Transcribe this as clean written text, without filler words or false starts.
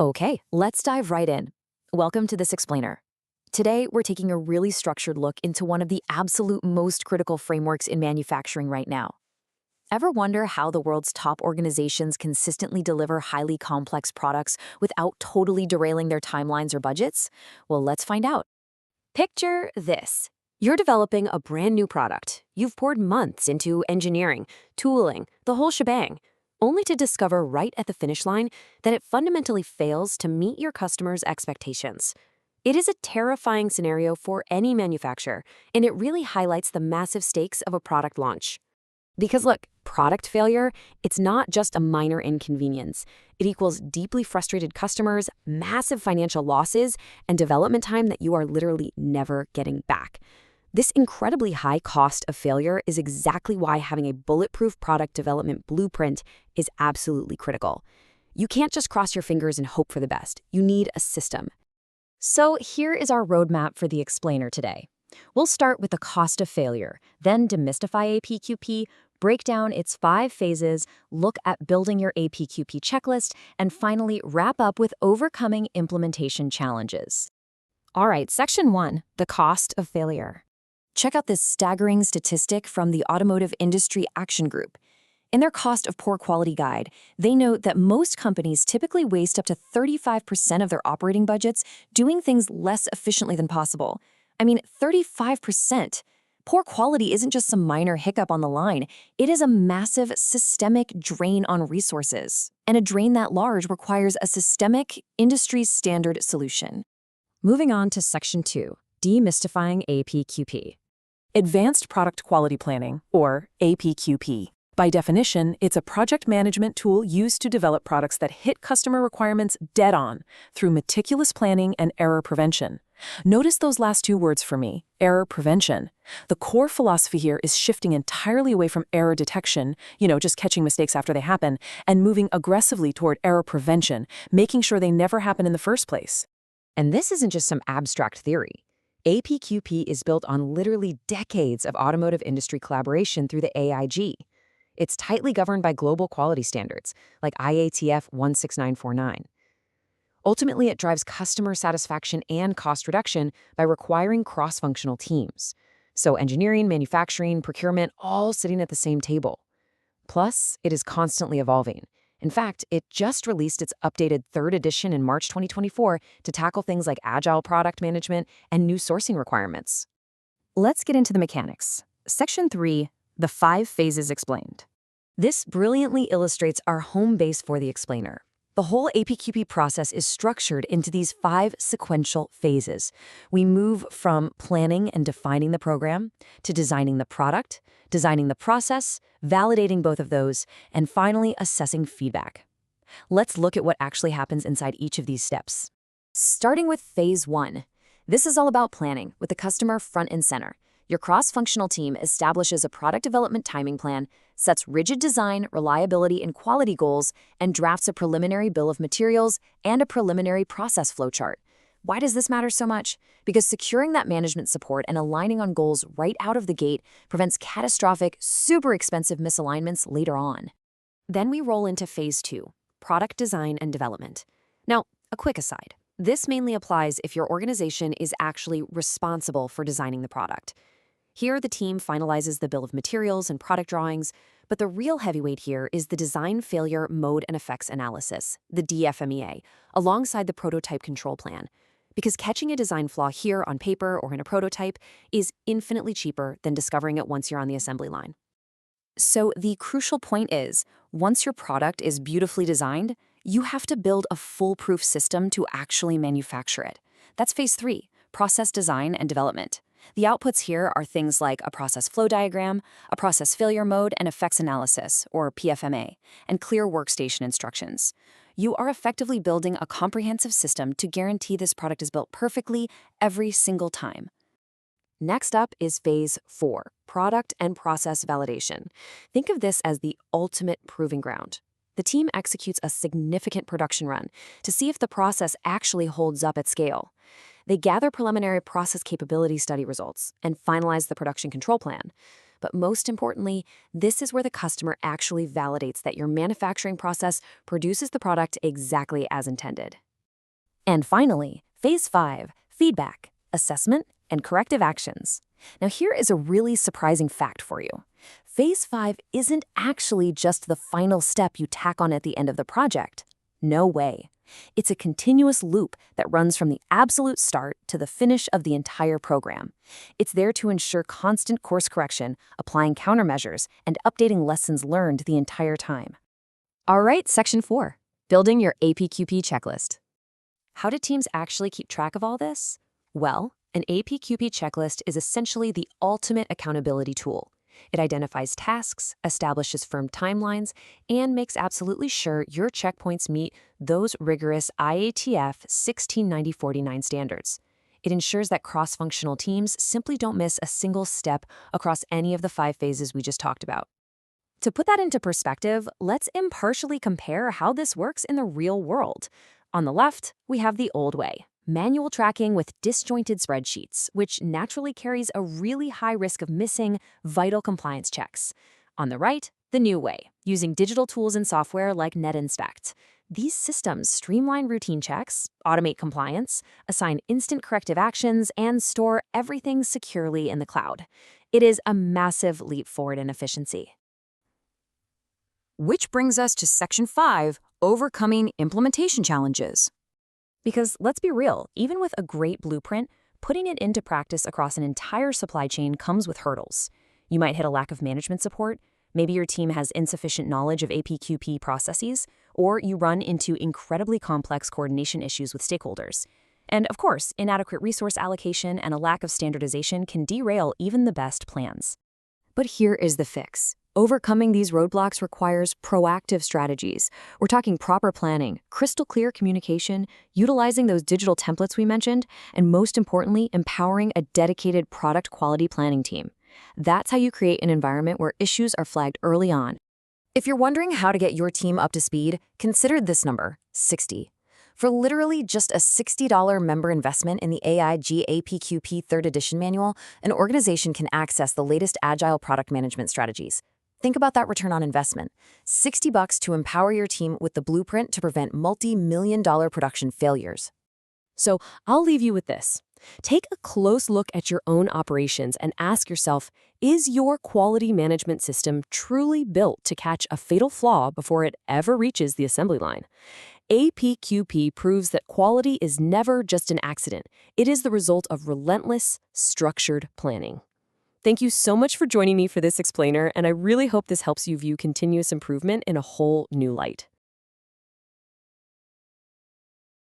Okay, let's dive right in. Welcome to This Explainer. Today, we're taking a really structured look into one of the absolute most critical frameworks in manufacturing right now. Ever wonder how the world's top organizations consistently deliver highly complex products without totally derailing their timelines or budgets? Well, let's find out. Picture this. You're developing a brand new product. You've poured months into engineering, tooling, the whole shebang, only to discover right at the finish line that it fundamentally fails to meet your customers' expectations. It is a terrifying scenario for any manufacturer, and it really highlights the massive stakes of a product launch. Because look, product failure, it's not just a minor inconvenience. It equals deeply frustrated customers, massive financial losses, and development time that you are literally never getting back. This incredibly high cost of failure is exactly why having a bulletproof product development blueprint is absolutely critical. You can't just cross your fingers and hope for the best. You need a system. So here is our roadmap for the explainer today. We'll start with the cost of failure, then demystify APQP, break down its 5 phases, look at building your APQP checklist, and finally wrap up with overcoming implementation challenges. All right, Section 1, the cost of failure. Check out this staggering statistic from the Automotive Industry Action Group. In their Cost of Poor Quality Guide, they note that most companies typically waste up to 35% of their operating budgets doing things less efficiently than possible. I mean, 35%. Poor quality isn't just some minor hiccup on the line. It is a massive systemic drain on resources. And a drain that large requires a systemic, industry-standard solution. Moving on to Section 2, Demystifying APQP. Advanced Product Quality Planning, or APQP. By definition, it's a project management tool used to develop products that hit customer requirements dead on through meticulous planning and error prevention. Notice those last 2 words for me, error prevention. The core philosophy here is shifting entirely away from error detection, just catching mistakes after they happen, and moving aggressively toward error prevention, making sure they never happen in the first place. And this isn't just some abstract theory. APQP is built on literally decades of automotive industry collaboration through the AIG. It's tightly governed by global quality standards, like IATF 16949. Ultimately, it drives customer satisfaction and cost reduction by requiring cross-functional teams. So engineering, manufacturing, procurement, all sitting at the same table. Plus, it is constantly evolving. In fact, it just released its updated 3rd edition in March 2024 to tackle things like agile product management and new sourcing requirements. Let's get into the mechanics. Section 3, the 5 phases explained. This brilliantly illustrates our home base for the explainer. The whole APQP process is structured into these 5 sequential phases. We move from planning and defining the program to designing the product, designing the process, validating both of those, and finally assessing feedback. Let's look at what actually happens inside each of these steps. Starting with Phase 1. This is all about planning, with the customer front and center. Your cross-functional team establishes a product development timing plan, sets rigid design, reliability, and quality goals, and drafts a preliminary bill of materials and a preliminary process flowchart. Why does this matter so much? Because securing that management support and aligning on goals right out of the gate prevents catastrophic, super expensive misalignments later on. Then we roll into Phase 2, product design and development. Now, a quick aside. This mainly applies if your organization is actually responsible for designing the product. Here, the team finalizes the bill of materials and product drawings, but the real heavyweight here is the design failure mode and effects analysis, the DFMEA, alongside the prototype control plan. Because catching a design flaw here on paper or in a prototype is infinitely cheaper than discovering it once you're on the assembly line. So the crucial point is, once your product is beautifully designed, you have to build a foolproof system to actually manufacture it. That's Phase 3, process design and development. The outputs here are things like a process flow diagram, a process failure mode and effects analysis, or PFMA, and clear workstation instructions. You are effectively building a comprehensive system to guarantee this product is built perfectly every single time. Next up is Phase 4, product and process validation. Think of this as the ultimate proving ground. The team executes a significant production run to see if the process actually holds up at scale. They gather preliminary process capability study results and finalize the production control plan. But most importantly, this is where the customer actually validates that your manufacturing process produces the product exactly as intended. And finally, Phase 5, feedback, assessment, and corrective actions. Now here is a really surprising fact for you. Phase 5 isn't actually just the final step you tack on at the end of the project. No way. It's a continuous loop that runs from the absolute start to the finish of the entire program. It's there to ensure constant course correction, applying countermeasures, and updating lessons learned the entire time. All right, Section 4, building your APQP checklist. How do teams actually keep track of all this? Well, an APQP checklist is essentially the ultimate accountability tool. It identifies tasks, establishes firm timelines, and makes absolutely sure your checkpoints meet those rigorous IATF 169049 standards. It ensures that cross-functional teams simply don't miss a single step across any of the 5 phases we just talked about. To put that into perspective, let's impartially compare how this works in the real world. On the left, we have the old way. Manual tracking with disjointed spreadsheets, which naturally carries a really high risk of missing vital compliance checks. On the right, the new way, using digital tools and software like NetInspect. These systems streamline routine checks, automate compliance, assign instant corrective actions, and store everything securely in the cloud. It is a massive leap forward in efficiency. Which brings us to Section 5, overcoming implementation challenges. Because let's be real, even with a great blueprint, putting it into practice across an entire supply chain comes with hurdles. You might hit a lack of management support, maybe your team has insufficient knowledge of APQP processes, or you run into incredibly complex coordination issues with stakeholders. And of course, inadequate resource allocation and a lack of standardization can derail even the best plans. But here is the fix. Overcoming these roadblocks requires proactive strategies. We're talking proper planning, crystal clear communication, utilizing those digital templates we mentioned, and most importantly, empowering a dedicated product quality planning team. That's how you create an environment where issues are flagged early on. If you're wondering how to get your team up to speed, consider this number, 60. For literally just a $60 member investment in the AIG APQP 3rd edition manual, an organization can access the latest agile product management strategies. Think about that return on investment. $60 to empower your team with the blueprint to prevent multi-million-dollar production failures. So I'll leave you with this. Take a close look at your own operations and ask yourself, is your quality management system truly built to catch a fatal flaw before it ever reaches the assembly line? APQP proves that quality is never just an accident. It is the result of relentless, structured planning. Thank you so much for joining me for this explainer, and I really hope this helps you view continuous improvement in a whole new light.